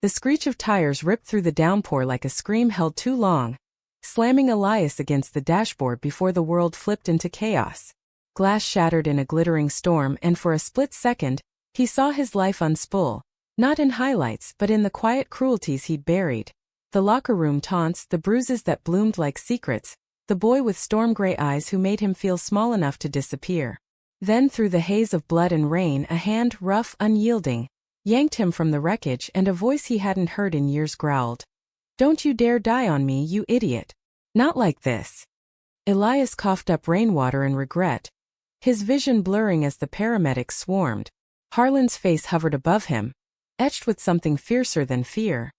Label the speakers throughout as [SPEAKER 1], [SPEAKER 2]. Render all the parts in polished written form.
[SPEAKER 1] The screech of tires ripped through the downpour like a scream held too long, slamming Elias against the dashboard before the world flipped into chaos. Glass shattered in a glittering storm, and for a split second, he saw his life unspool, not in highlights but in the quiet cruelties he'd buried. The locker room taunts, the bruises that bloomed like secrets, the boy with storm-gray eyes who made him feel small enough to disappear. Then through the haze of blood and rain, a hand, rough, unyielding, yanked him from the wreckage, and a voice he hadn't heard in years growled, "Don't you dare die on me, you idiot. Not like this." Elias coughed up rainwater and regret, his vision blurring as the paramedics swarmed. Harlan's face hovered above him, etched with something fiercer than fear.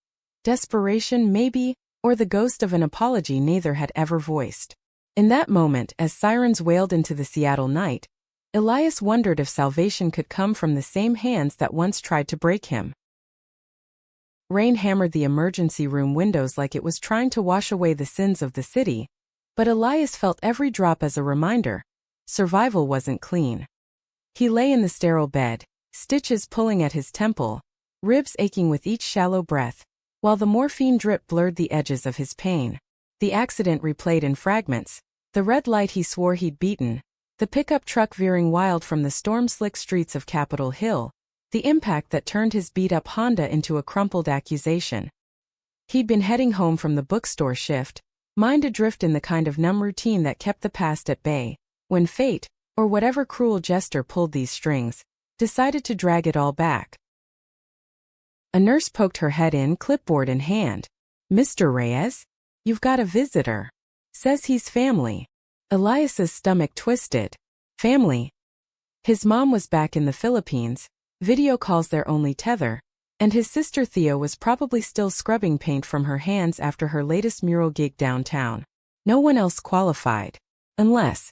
[SPEAKER 1] Desperation, maybe, or the ghost of an apology neither had ever voiced. In that moment, as sirens wailed into the Seattle night, Elias wondered if salvation could come from the same hands that once tried to break him. Rain hammered the emergency room windows like it was trying to wash away the sins of the city, but Elias felt every drop as a reminder: survival wasn't clean. He lay in the sterile bed, stitches pulling at his temple, ribs aching with each shallow breath, while the morphine drip blurred the edges of his pain. The accident replayed in fragments: the red light he swore he'd beaten, the pickup truck veering wild from the storm-slick streets of Capitol Hill, the impact that turned his beat-up Honda into a crumpled accusation. He'd been heading home from the bookstore shift, mind adrift in the kind of numb routine that kept the past at bay, when fate, or whatever cruel jester pulled these strings, decided to drag it all back. A nurse poked her head in, clipboard in hand. "Mr. Reyes? You've got a visitor. Says he's family." Elias's stomach twisted. Family? His mom was back in the Philippines, video calls their only tether, and his sister Theo was probably still scrubbing paint from her hands after her latest mural gig downtown. No one else qualified. Unless...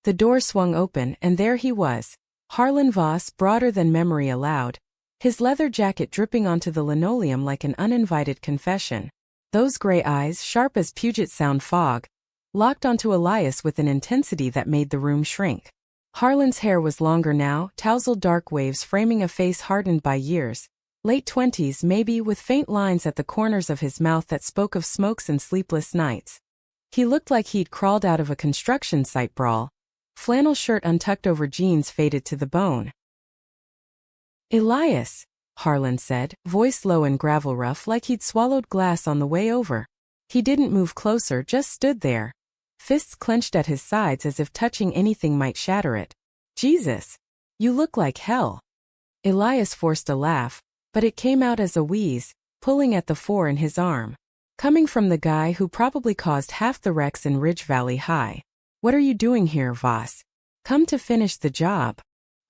[SPEAKER 1] The door swung open, and there he was, Harlan Voss, broader than memory allowed, his leather jacket dripping onto the linoleum like an uninvited confession. Those gray eyes, sharp as Puget Sound fog, locked onto Elias with an intensity that made the room shrink. Harlan's hair was longer now, tousled dark waves framing a face hardened by years, late 20s maybe, with faint lines at the corners of his mouth that spoke of smokes and sleepless nights. He looked like he'd crawled out of a construction site brawl, flannel shirt untucked over jeans faded to the bone. "Elias," Harlan said, voice low and gravel rough like he'd swallowed glass on the way over. He didn't move closer, just stood there, fists clenched at his sides as if touching anything might shatter it. "Jesus, you look like hell." Elias forced a laugh, but it came out as a wheeze, pulling at the fore in his arm. Coming from the guy who probably caused half the wrecks in Ridge Valley High. "What are you doing here, Voss? Come to finish the job."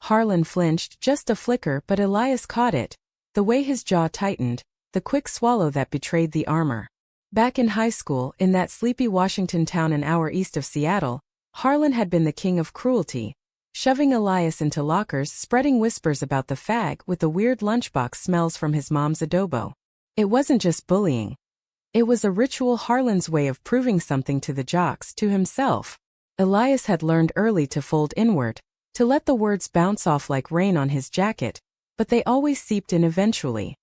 [SPEAKER 1] Harlan flinched, just a flicker, but Elias caught it, the way his jaw tightened, the quick swallow that betrayed the armor. Back in high school, in that sleepy Washington town an hour east of Seattle, Harlan had been the king of cruelty, shoving Elias into lockers, spreading whispers about the fag with the weird lunchbox smells from his mom's adobo. It wasn't just bullying. It was a ritual, Harlan's way of proving something to the jocks, to himself. Elias had learned early to fold inward, to let the words bounce off like rain on his jacket, but they always seeped in eventually.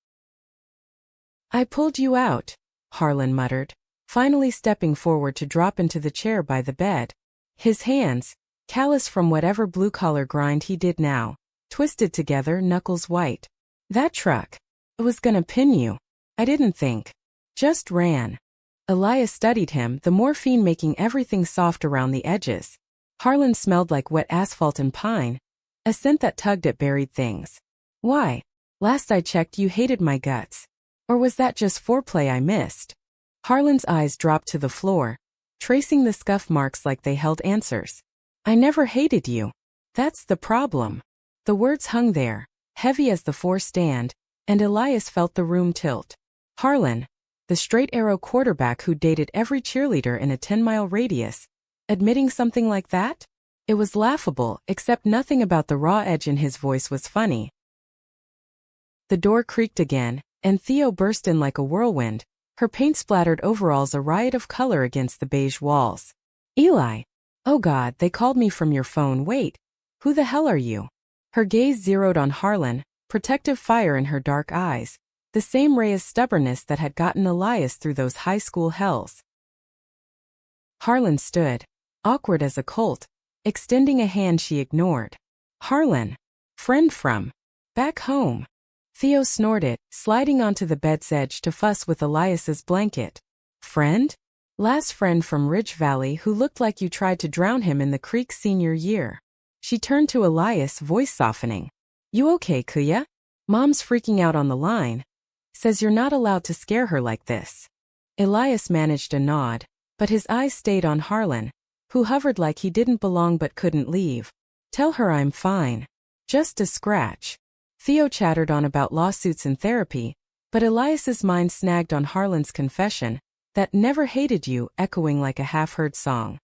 [SPEAKER 1] "I pulled you out," Harlan muttered, finally stepping forward to drop into the chair by the bed. His hands, callous from whatever blue-collar grind he did now, twisted together, knuckles white. "That truck. It was gonna pin you. I didn't think. Just ran." Elias studied him, the morphine making everything soft around the edges. Harlan smelled like wet asphalt and pine, a scent that tugged at buried things. "Why? Last I checked you hated my guts. Or was that just foreplay I missed?" Harlan's eyes dropped to the floor, tracing the scuff marks like they held answers. "I never hated you. That's the problem." The words hung there, heavy as the forestand, and Elias felt the room tilt. Harlan, the straight-arrow quarterback who dated every cheerleader in a 10-mile radius, admitting something like that? It was laughable, except nothing about the raw edge in his voice was funny. The door creaked again, and Theo burst in like a whirlwind, her paint-splattered overalls a riot of color against the beige walls. "Eli! Oh God, they called me from your phone. Wait, who the hell are you?" Her gaze zeroed on Harlan, protective fire in her dark eyes. the same Rhea's stubbornness that had gotten Elias through those high school hells. Harlan stood, awkward as a colt, extending a hand she ignored. Harlan. Friend from back home. Theo snorted, sliding onto the bed's edge to fuss with Elias's blanket. Friend? Last friend from Ridge Valley who looked like you tried to drown him in the creek senior year. She turned to Elias, voice softening. You okay, Kuya? Mom's freaking out on the line. Says you're not allowed to scare her like this. Elias managed a nod, but his eyes stayed on Harlan, who hovered like he didn't belong but couldn't leave. Tell her I'm fine. Just a scratch. Theo chattered on about lawsuits and therapy, but Elias's mind snagged on Harlan's confession, that never hated you, echoing like a half-heard song.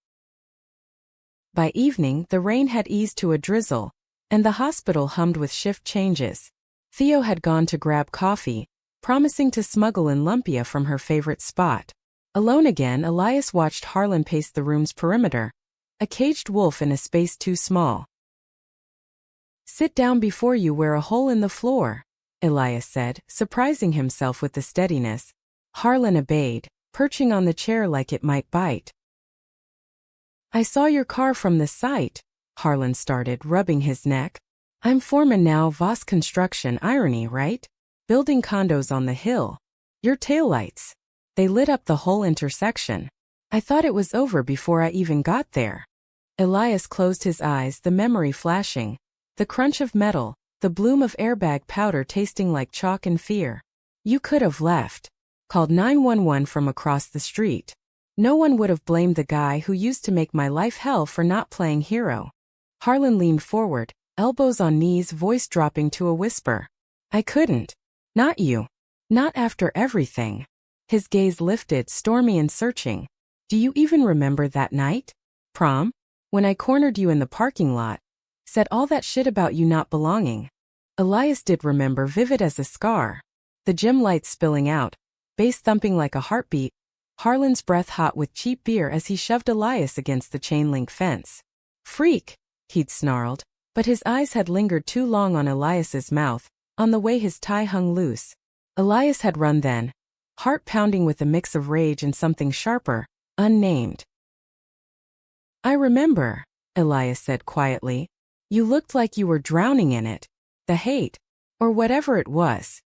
[SPEAKER 1] By evening, the rain had eased to a drizzle, and the hospital hummed with shift changes. Theo had gone to grab coffee, promising to smuggle in lumpia from her favorite spot. Alone again, Elias watched Harlan pace the room's perimeter, a caged wolf in a space too small. Sit down before you wear a hole in the floor, Elias said, surprising himself with the steadiness. Harlan obeyed, perching on the chair like it might bite. I saw your car from the site, Harlan started, rubbing his neck. I'm foreman now, Voss Construction, irony, right? Building condos on the hill. Your taillights. They lit up the whole intersection. I thought it was over before I even got there. Elias closed his eyes, the memory flashing. The crunch of metal, the bloom of airbag powder tasting like chalk and fear. You could have left. Called 911 from across the street. No one would have blamed the guy who used to make my life hell for not playing hero. Harlan leaned forward, elbows on knees, voice dropping to a whisper. I couldn't. Not you. Not after everything. His gaze lifted, stormy and searching. Do you even remember that night? Prom? When I cornered you in the parking lot. Said all that shit about you not belonging. Elias did remember, vivid as a scar. The gym lights spilling out, bass thumping like a heartbeat, Harlan's breath hot with cheap beer as he shoved Elias against the chain-link fence. Freak, he'd snarled, but his eyes had lingered too long on Elias's mouth, on the way his tie hung loose. Elias had run then, heart pounding with a mix of rage and something sharper, unnamed. I remember, Elias said quietly. You looked like you were drowning in it. The hate. Or whatever it was.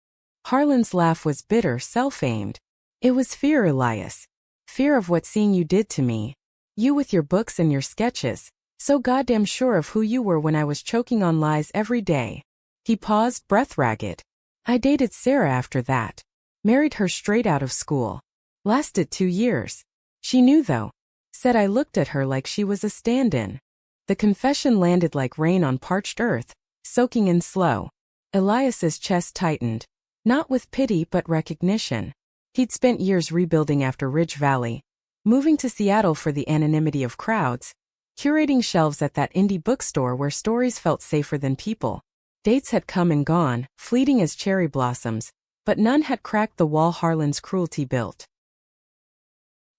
[SPEAKER 1] Harlan's laugh was bitter, self-aimed. It was fear, Elias. Fear of what seeing you did to me. You with your books and your sketches, so goddamn sure of who you were when I was choking on lies every day. He paused, breath ragged. I dated Sarah after that. Married her straight out of school. Lasted 2 years. She knew though. Said I looked at her like she was a stand-in. The confession landed like rain on parched earth, soaking in slow. Elias's chest tightened. Not with pity but recognition. He'd spent years rebuilding after Ridge Valley, moving to Seattle for the anonymity of crowds, curating shelves at that indie bookstore where stories felt safer than people. Dates had come and gone, fleeting as cherry blossoms, but none had cracked the wall Harlan's cruelty built.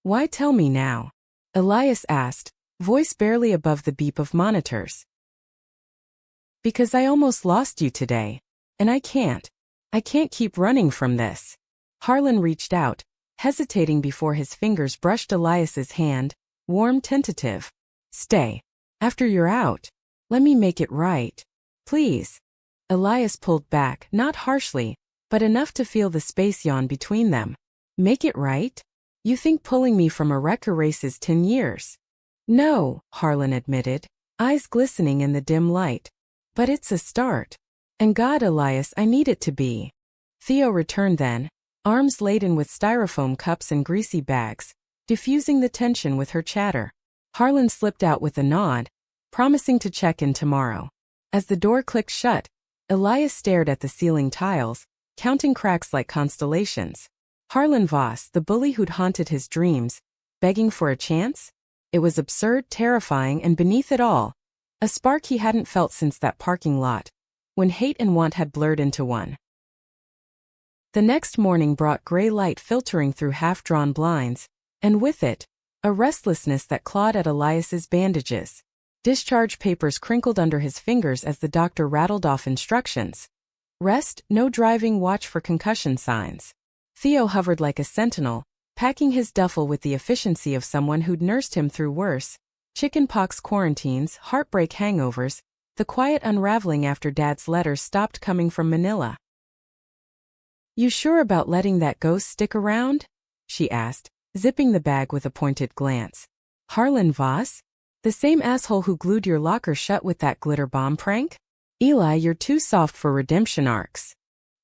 [SPEAKER 1] Why tell me now? Elias asked, voice barely above the beep of monitors. Because I almost lost you today. And I can't keep running from this. Harlan reached out, hesitating before his fingers brushed Elias's hand, warm, tentative. Stay. After you're out. Let me make it right. Please. Elias pulled back, not harshly, but enough to feel the space yawn between them. Make it right? You think pulling me from a wreck erases 10 years? No, Harlan admitted, eyes glistening in the dim light. But it's a start. And God, Elias, I need it to be. Theo returned then, arms laden with styrofoam cups and greasy bags, diffusing the tension with her chatter. Harlan slipped out with a nod, promising to check in tomorrow. As the door clicked shut, Elias stared at the ceiling tiles, counting cracks like constellations. Harlan Voss, the bully who'd haunted his dreams, begging for a chance? It was absurd, terrifying, and beneath it all, a spark he hadn't felt since that parking lot, when hate and want had blurred into one. The next morning brought gray light filtering through half-drawn blinds, and with it, a restlessness that clawed at Elias's bandages. Discharge papers crinkled under his fingers as the doctor rattled off instructions. Rest, no driving, watch for concussion signs. Theo hovered like a sentinel, packing his duffel with the efficiency of someone who'd nursed him through worse chickenpox quarantines, heartbreak hangovers, the quiet unraveling after Dad's letters stopped coming from Manila. "You sure about letting that ghost stick around?" she asked, zipping the bag with a pointed glance. "Harlan Voss? The same asshole who glued your locker shut with that glitter bomb prank? Eli, you're too soft for redemption arcs."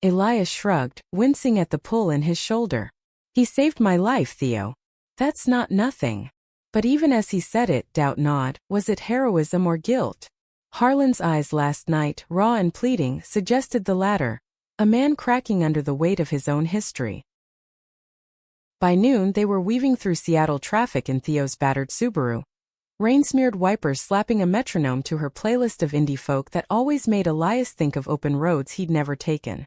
[SPEAKER 1] Elias shrugged, wincing at the pull in his shoulder. "He saved my life, Theo. That's not nothing." But even as he said it, doubt gnawed. Was it heroism or guilt? Harlan's eyes last night, raw and pleading, suggested the latter, a man cracking under the weight of his own history. By noon they were weaving through Seattle traffic in Theo's battered Subaru, rain-smeared wipers slapping a metronome to her playlist of indie folk that always made Elias think of open roads he'd never taken.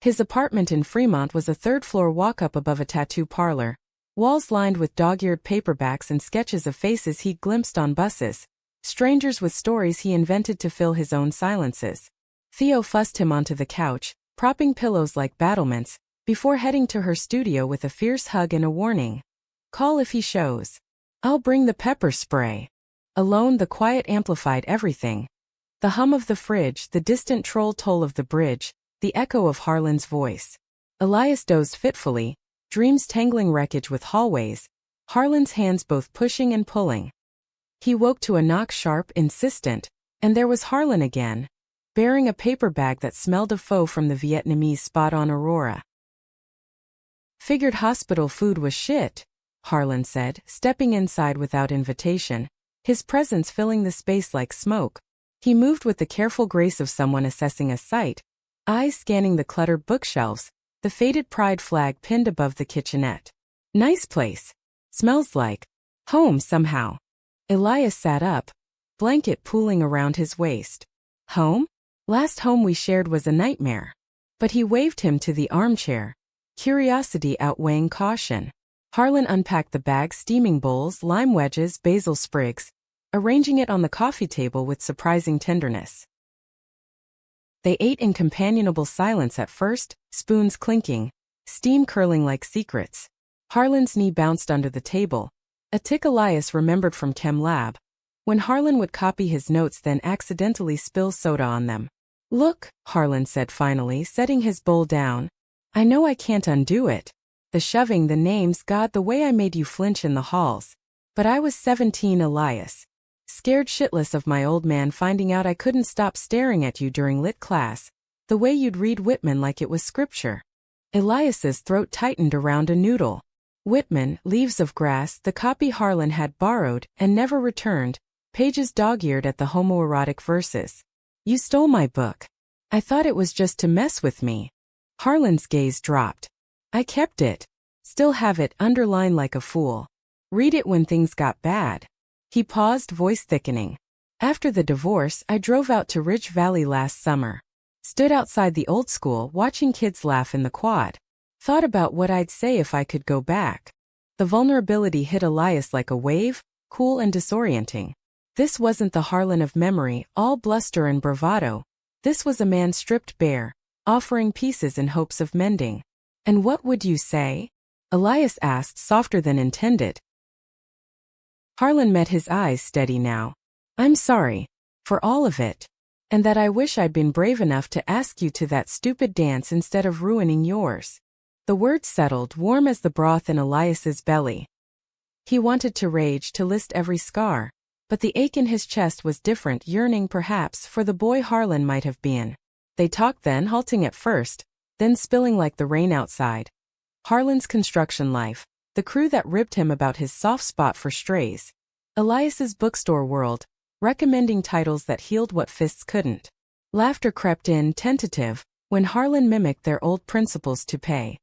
[SPEAKER 1] His apartment in Fremont was a third-floor walk-up above a tattoo parlor, walls lined with dog-eared paperbacks and sketches of faces he'd glimpsed on buses, strangers with stories he invented to fill his own silences. Theo fussed him onto the couch, propping pillows like battlements, before heading to her studio with a fierce hug and a warning. "Call if he shows. I'll bring the pepper spray." Alone, the quiet amplified everything. The hum of the fridge, the distant troll toll of the bridge, the echo of Harlan's voice. Elias dozed fitfully, dreams tangling wreckage with hallways, Harlan's hands both pushing and pulling. He woke to a knock, sharp, insistent, and there was Harlan again, bearing a paper bag that smelled of pho from the Vietnamese spot on Aurora. "Figured hospital food was shit," Harlan said, stepping inside without invitation, his presence filling the space like smoke. He moved with the careful grace of someone assessing a site, eyes scanning the cluttered bookshelves, the faded pride flag pinned above the kitchenette. "Nice place. Smells like home somehow." Elias sat up, blanket pooling around his waist. "Home? Last home we shared was a nightmare." But he waved him to the armchair, curiosity outweighing caution. Harlan unpacked the bag, steaming bowls, lime wedges, basil sprigs, arranging it on the coffee table with surprising tenderness. They ate in companionable silence at first, spoons clinking, steam curling like secrets. Harlan's knee bounced under the table, a tick Elias remembered from Chem Lab, when Harlan would copy his notes then accidentally spill soda on them. "Look," Harlan said finally, setting his bowl down, "I know I can't undo it. The shoving, the names, God, the way I made you flinch in the halls. But I was 17, Elias. Scared shitless of my old man finding out I couldn't stop staring at you during lit class, the way you'd read Whitman like it was scripture." Elias's throat tightened around a noodle. Whitman, Leaves of Grass, the copy Harlan had borrowed and never returned, pages dog-eared at the homoerotic verses. "You stole my book. I thought it was just to mess with me." Harlan's gaze dropped. "I kept it. Still have it underlined like a fool. Read it when things got bad." He paused, voice thickening. "After the divorce, I drove out to Ridge Valley last summer. Stood outside the old school watching kids laugh in the quad. Thought about what I'd say if I could go back." The vulnerability hit Elias like a wave, cool and disorienting. This wasn't the Harlan of memory, all bluster and bravado. This was a man stripped bare, offering pieces in hopes of mending. "And what would you say?" Elias asked, softer than intended. Harlan met his eyes, steady now. "I'm sorry. For all of it. And that I wish I'd been brave enough to ask you to that stupid dance instead of ruining yours." The words settled, warm as the broth in Elias's belly. He wanted to rage, to list every scar. But the ache in his chest was different, yearning perhaps for the boy Harlan might have been. They talked then, halting at first, then spilling like the rain outside. Harlan's construction life, the crew that ribbed him about his soft spot for strays. Elias's bookstore world, recommending titles that healed what fists couldn't. Laughter crept in, tentative, when Harlan mimicked their old principles to pay.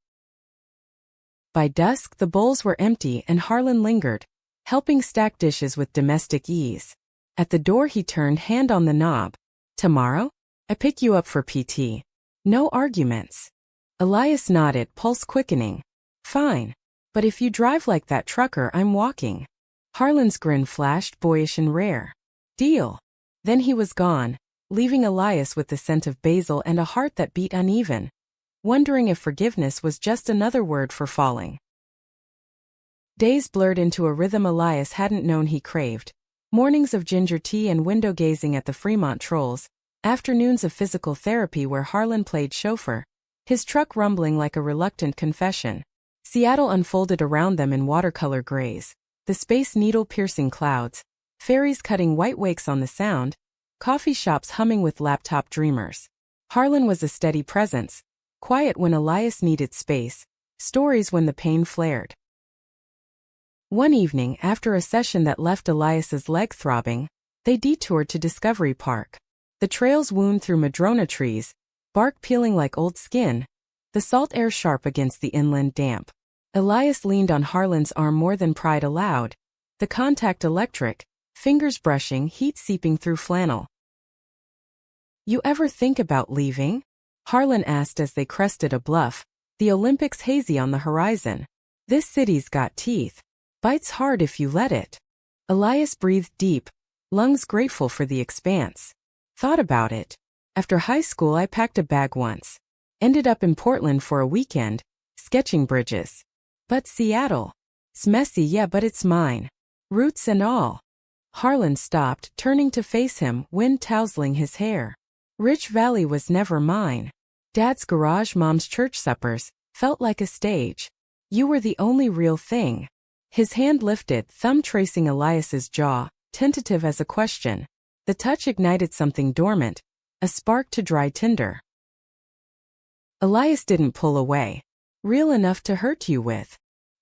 [SPEAKER 1] By dusk the bowls were empty and Harlan lingered, helping stack dishes with domestic ease. At the door he turned, hand on the knob. "Tomorrow? I pick you up for PT. No arguments." Elias nodded, pulse quickening. "Fine. But if you drive like that trucker, I'm walking." Harlan's grin flashed, boyish and rare. "Deal." Then he was gone, leaving Elias with the scent of basil and a heart that beat uneven, wondering if forgiveness was just another word for falling. Days blurred into a rhythm Elias hadn't known he craved. Mornings of ginger tea and window gazing at the Fremont Trolls, afternoons of physical therapy where Harlan played chauffeur, his truck rumbling like a reluctant confession. Seattle unfolded around them in watercolor grays, the Space Needle-piercing clouds, ferries cutting white wakes on the Sound, coffee shops humming with laptop dreamers. Harlan was a steady presence, quiet when Elias needed space, stories when the pain flared. One evening, after a session that left Elias's leg throbbing, they detoured to Discovery Park. The trails wound through madrona trees, bark peeling like old skin, the salt air sharp against the inland damp. Elias leaned on Harlan's arm more than pride allowed, the contact electric, fingers brushing, heat seeping through flannel. "You ever think about leaving?" Harlan asked as they crested a bluff, the Olympics hazy on the horizon. "This city's got teeth. Bites hard if you let it." Elias breathed deep, lungs grateful for the expanse. "Thought about it. After high school I packed a bag once. Ended up in Portland for a weekend, sketching bridges. But Seattle. It's messy, yeah, but it's mine. Roots and all." Harlan stopped, turning to face him, wind tousling his hair. "Rich Valley was never mine. Dad's garage, Mom's church suppers, felt like a stage. You were the only real thing." His hand lifted, thumb tracing Elias's jaw, tentative as a question. The touch ignited something dormant, a spark to dry tinder. Elias didn't pull away. "Real enough to hurt you with."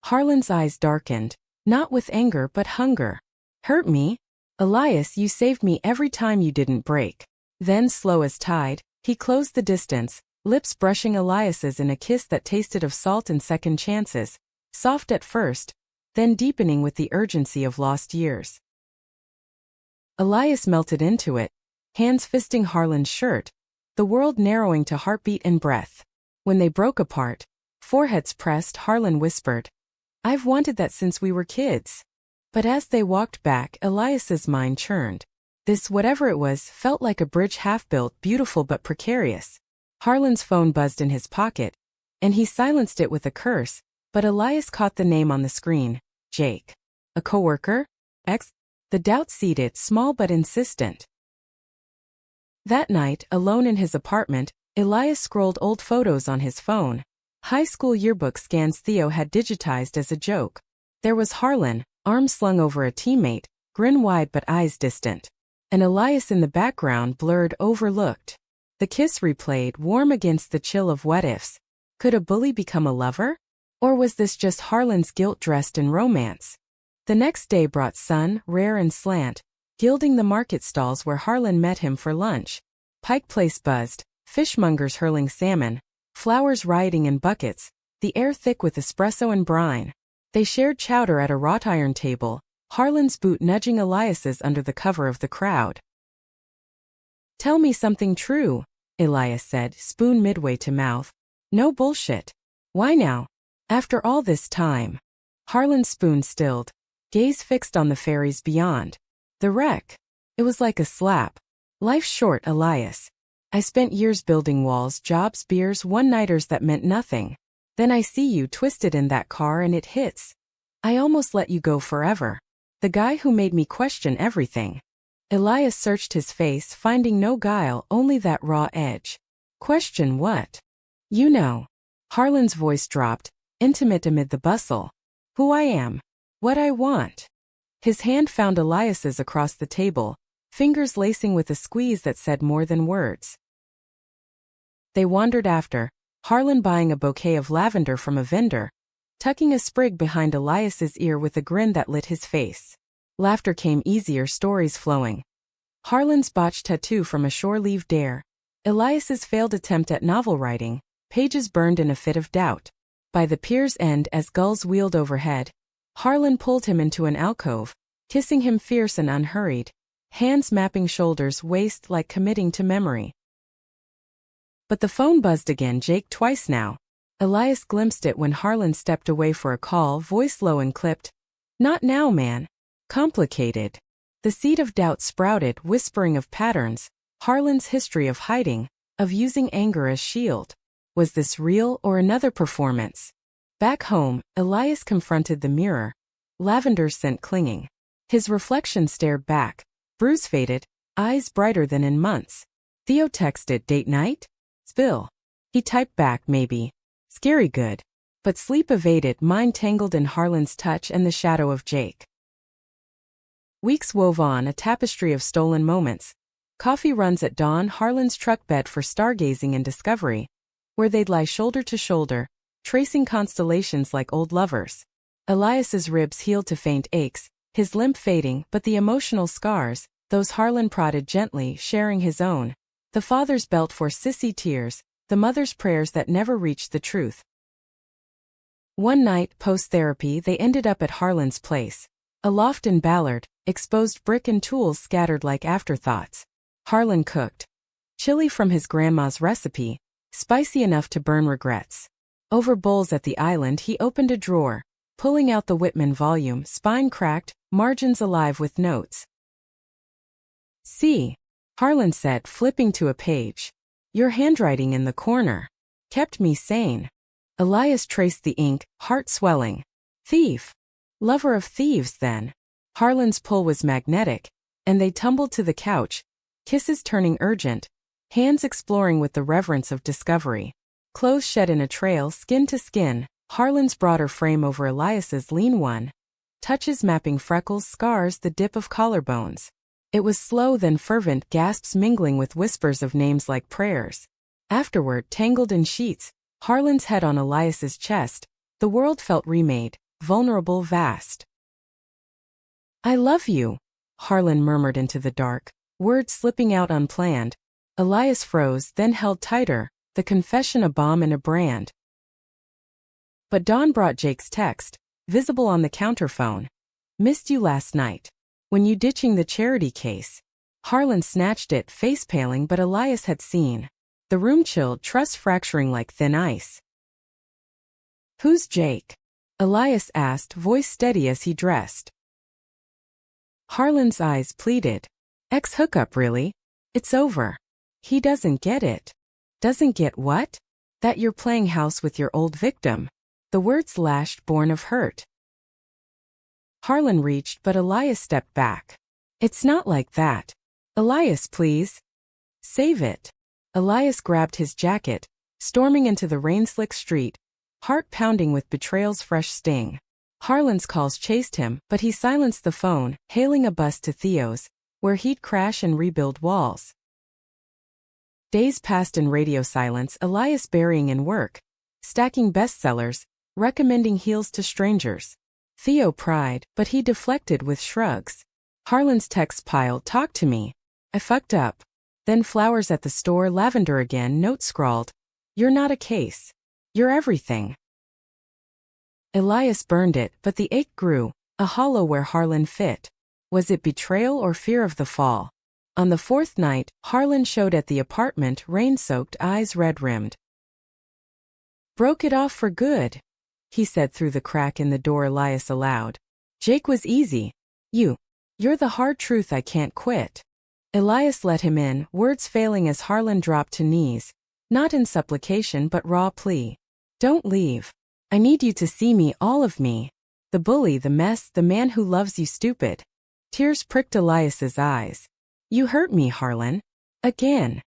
[SPEAKER 1] Harlan's eyes darkened, not with anger but hunger. "Hurt me? Elias, you saved me every time you didn't break." Then, slow as tide, he closed the distance, lips brushing Elias's in a kiss that tasted of salt and second chances, soft at first, then deepening with the urgency of lost years. Elias melted into it, hands fisting Harlan's shirt, the world narrowing to heartbeat and breath. When they broke apart, foreheads pressed, Harlan whispered, "I've wanted that since we were kids." But as they walked back, Elias's mind churned. This whatever it was felt like a bridge half-built, beautiful but precarious. Harlan's phone buzzed in his pocket, and he silenced it with a curse, but Elias caught the name on the screen, Jake. A coworker? Ex? The doubt seeded, small but insistent. That night, alone in his apartment, Elias scrolled old photos on his phone. High school yearbook scans Theo had digitized as a joke. There was Harlan, arms slung over a teammate, grin wide but eyes distant. And Elias in the background, blurred, overlooked. The kiss replayed, warm against the chill of what-ifs. Could a bully become a lover? Or was this just Harlan's guilt dressed in romance? The next day brought sun, rare and slant, gilding the market stalls where Harlan met him for lunch. Pike Place buzzed, fishmongers hurling salmon, flowers rioting in buckets, the air thick with espresso and brine. They shared chowder at a wrought iron table, Harlan's boot nudging Elias's under the cover of the crowd. "Tell me something true," Elias said, spoon midway to mouth. "No bullshit. Why now? After all this time." Harlan's spoon stilled, gaze fixed on the ferries beyond. The wreck. It was like a slap. "Life's short, Elias. I spent years building walls, jobs, beers, one-nighters that meant nothing. Then I see you twisted in that car and it hits. I almost let you go forever. The guy who made me question everything." Elias searched his face, finding no guile, only that raw edge. "Question what?" "You know." Harlan's voice dropped, intimate amid the bustle. "Who I am. What I want." His hand found Elias's across the table, fingers lacing with a squeeze that said more than words. They wandered after, Harlan buying a bouquet of lavender from a vendor, tucking a sprig behind Elias's ear with a grin that lit his face. Laughter came easier, stories flowing. Harlan's botched tattoo from a shore-leave dare, Elias's failed attempt at novel writing, pages burned in a fit of doubt. By the pier's end, as gulls wheeled overhead, Harlan pulled him into an alcove, kissing him fierce and unhurried, hands mapping shoulders, waist like committing to memory. But the phone buzzed again, Jake, twice now. Elias glimpsed it when Harlan stepped away for a call, voice low and clipped. "Not now, man. Complicated." The seed of doubt sprouted, whispering of patterns, Harlan's history of hiding, of using anger as shield. Was this real or another performance? Back home, Elias confronted the mirror, lavender scent clinging. His reflection stared back, bruise faded, eyes brighter than in months. Theo texted, "Date night? Spill." He typed back, "Maybe. Scary good." But sleep evaded, mind tangled in Harlan's touch and the shadow of Jake. Weeks wove on, a tapestry of stolen moments. Coffee runs at dawn, Harlan's truck bed for stargazing and discovery, where they'd lie shoulder to shoulder, tracing constellations like old lovers. Elias's ribs healed to faint aches, his limp fading, but the emotional scars, those Harlan prodded gently, sharing his own. The father's belt for sissy tears, the mother's prayers that never reached the truth. One night, post-therapy, they ended up at Harlan's place. A loft in Ballard, exposed brick and tools scattered like afterthoughts. Harlan cooked. Chili from his grandma's recipe, spicy enough to burn regrets. Over bowls at the island, he opened a drawer, pulling out the Whitman volume, spine cracked, margins alive with notes. "See," Harlan said, flipping to a page. "Your handwriting in the corner. Kept me sane." Elias traced the ink, heart swelling. "Thief. Lover of thieves, then." Harlan's pull was magnetic, and they tumbled to the couch, kisses turning urgent, hands exploring with the reverence of discovery. Clothes shed in a trail, skin to skin, Harlan's broader frame over Elias's lean one. Touches mapping freckles, scars, the dip of collarbones. It was slow then fervent, gasps mingling with whispers of names like prayers. Afterward, tangled in sheets, Harlan's head on Elias's chest, the world felt remade, vulnerable, vast. "I love you," Harlan murmured into the dark, words slipping out unplanned. Elias froze, then held tighter, the confession a bomb and a brand. But dawn brought Jake's text, visible on the counterphone. "Missed you last night. When you ditching the charity case." Harlan snatched it, face paling, but Elias had seen. The room chilled, trust fracturing like thin ice. "Who's Jake?" Elias asked, voice steady as he dressed. Harlan's eyes pleaded. "Ex-hookup, really? It's over." "He doesn't get it." "Doesn't get what?" "That you're playing house with your old victim." The words lashed, born of hurt. Harlan reached, but Elias stepped back. "It's not like that." "Elias, please. Save it." Elias grabbed his jacket, storming into the rain-slick street, heart pounding with betrayal's fresh sting. Harlan's calls chased him, but he silenced the phone, hailing a bus to Theo's, where he'd crash and rebuild walls. Days passed in radio silence, Elias burying in work, stacking bestsellers, recommending heels to strangers. Theo pried, but he deflected with shrugs. Harlan's text pile, "Talk to me. I fucked up." Then flowers at the store, lavender again, note scrawled, "You're not a case. You're everything." Elias burned it, but the ache grew, a hollow where Harlan fit. Was it betrayal or fear of the fall? On the fourth night, Harlan showed at the apartment, rain-soaked, eyes red-rimmed. "Broke it off for good," he said through the crack in the door. Elias allowed. "Jake was easy. You're the hard truth I can't quit." Elias let him in, words failing as Harlan dropped to knees, not in supplication but raw plea. "Don't leave. I need you to see me, all of me. The bully, the mess, the man who loves you, stupid." Tears pricked Elias's eyes. "You hurt me, Harlan. Again."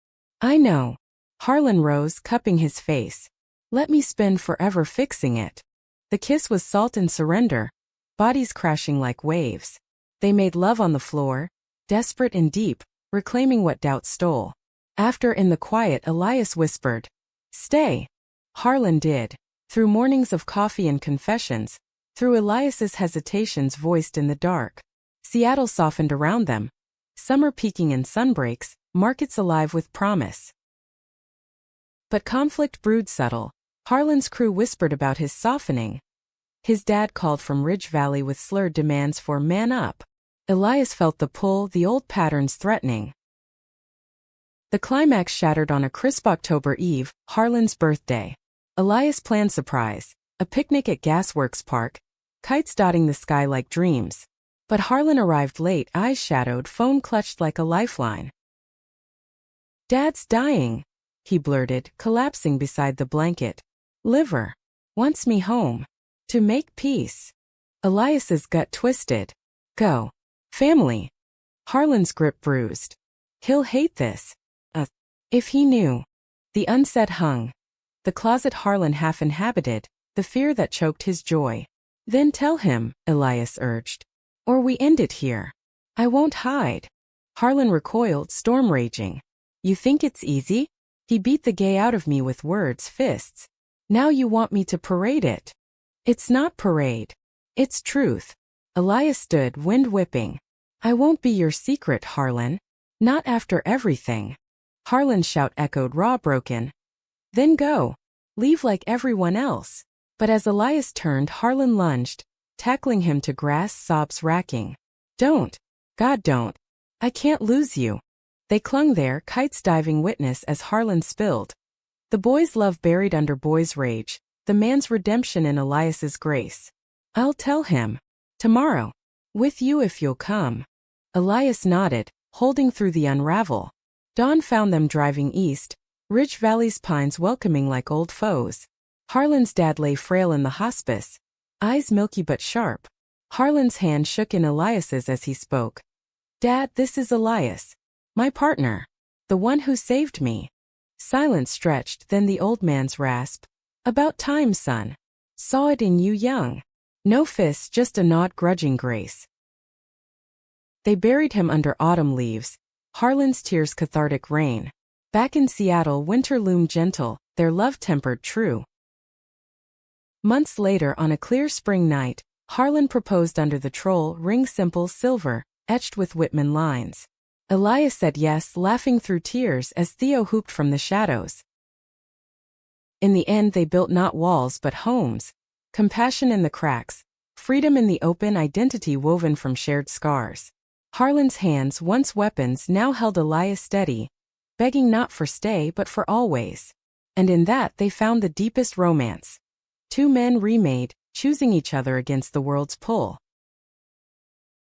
[SPEAKER 1] "I know." Harlan rose, cupping his face. "Let me spend forever fixing it." The kiss was salt and surrender, bodies crashing like waves. They made love on the floor, desperate and deep, reclaiming what doubt stole. After, in the quiet, Elias whispered, "Stay." Harlan did. Through mornings of coffee and confessions, through Elias's hesitations voiced in the dark. Seattle softened around them. Summer peaking in sunbreaks, markets alive with promise. But conflict brewed subtle. Harlan's crew whispered about his softening. His dad called from Ridge Valley with slurred demands for "man up." Elias felt the pull, the old patterns threatening. The climax shattered on a crisp October eve, Harlan's birthday. Elias planned surprise, a picnic at Gasworks Park, kites dotting the sky like dreams. But Harlan arrived late, eyes shadowed, phone clutched like a lifeline. Dad's dying, he blurted, collapsing beside the blanket. Liver wants me home. To make peace. Elias's gut twisted. Go. Family. Harlan's grip bruised. He'll hate this. If he knew. The unsaid hung. The closet Harlan half inhabited, the fear that choked his joy. Then tell him, Elias urged. Or we end it here. I won't hide. Harlan recoiled, storm raging. You think it's easy? He beat the gay out of me with words, fists. Now you want me to parade it. It's not parade. It's truth. Elias stood, wind whipping. I won't be your secret, Harlan. Not after everything. Harlan's shout echoed raw, broken. Then go. Leave like everyone else. But as Elias turned, Harlan lunged, tackling him to grass, sobs racking. Don't. God, don't. I can't lose you. They clung there, kites diving witness as Harlan spilled. The boy's love buried under boy's rage, the man's redemption in Elias's grace. I'll tell him. Tomorrow. With you if you'll come. Elias nodded, holding through the unravel. Dawn found them driving east, Ridge Valley's pines welcoming like old foes. Harlan's dad lay frail in the hospice, eyes milky but sharp. Harlan's hand shook in Elias's as he spoke. Dad, this is Elias. My partner. The one who saved me. Silence stretched, then the old man's rasp. About time, son. Saw it in you young. No fists, just a nod, grudging grace. They buried him under autumn leaves, Harlan's tears cathartic rain. Back in Seattle, winter loomed gentle, their love tempered true. Months later, on a clear spring night, Harlan proposed under the troll ring, simple, silver, etched with Whitman lines. Elias said yes, laughing through tears as Theo hooped from the shadows. In the end, they built not walls but homes. Compassion in the cracks, freedom in the open, identity woven from shared scars. Harlan's hands, once weapons, now held Elias steady, begging not for stay but for always. And in that they found the deepest romance. Two men remade, choosing each other against the world's pull.